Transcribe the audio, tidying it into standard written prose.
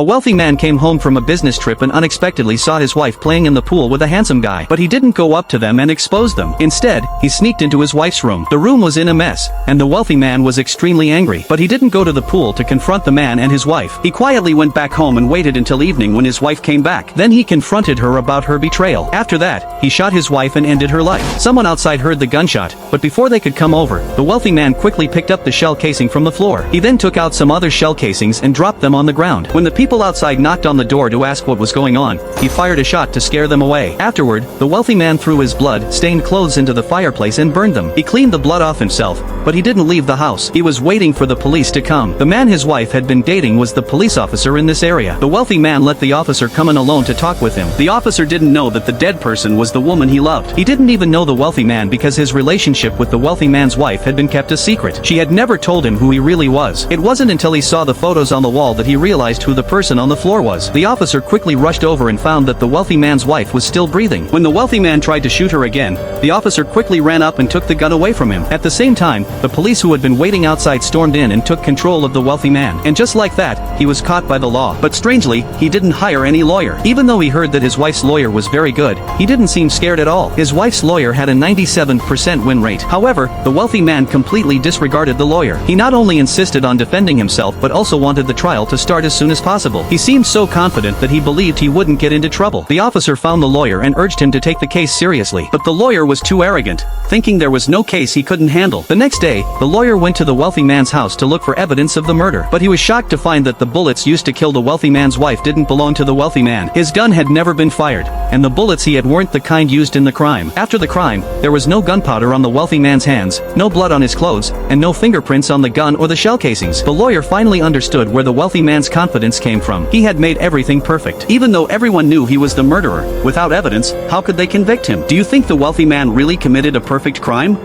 A wealthy man came home from a business trip and unexpectedly saw his wife playing in the pool with a handsome guy. But he didn't go up to them and expose them. Instead, he sneaked into his wife's room. The room was in a mess, and the wealthy man was extremely angry. But he didn't go to the pool to confront the man and his wife. He quietly went back home and waited until evening when his wife came back. Then he confronted her about her betrayal. After that, he shot his wife and ended her life. Someone outside heard the gunshot, but before they could come over, the wealthy man quickly picked up the shell casing from the floor. He then took out some other shell casings and dropped them on the ground. When the people outside knocked on the door to ask what was going on, he fired a shot to scare them away. Afterward, the wealthy man threw his blood-stained clothes into the fireplace and burned them. He cleaned the blood off himself, but he didn't leave the house. He was waiting for the police to come. The man his wife had been dating was the police officer in this area. The wealthy man let the officer come in alone to talk with him. The officer didn't know that the dead person was the woman he loved. He didn't even know the wealthy man because his relationship with the wealthy man's wife had been kept a secret. She had never told him who he really was. It wasn't until he saw the photos on the wall that he realized who the person on the floor was. The officer quickly rushed over and found that the wealthy man's wife was still breathing. When the wealthy man tried to shoot her again, the officer quickly ran up and took the gun away from him. At the same time, the police who had been waiting outside stormed in and took control of the wealthy man. And just like that, he was caught by the law. But strangely, he didn't hire any lawyer. Even though he heard that his wife's lawyer was very good, he didn't seem scared at all. His wife's lawyer had a 97% win rate. However, the wealthy man completely disregarded the lawyer. He not only insisted on defending himself but also wanted the trial to start as soon as possible. He seemed so confident that he believed he wouldn't get into trouble. The officer found the lawyer and urged him to take the case seriously. But the lawyer was too arrogant, thinking there was no case he couldn't handle. The next day, the lawyer went to the wealthy man's house to look for evidence of the murder. But he was shocked to find that the bullets used to kill the wealthy man's wife didn't belong to the wealthy man. His gun had never been fired, and the bullets he had weren't the kind used in the crime. After the crime, there was no gunpowder on the wealthy man's hands, no blood on his clothes, and no fingerprints on the gun or the shell casings. The lawyer finally understood where the wealthy man's confidence came from. He had made everything perfect. Even though everyone knew he was the murderer, without evidence, how could they convict him? Do you think the wealthy man really committed a perfect crime?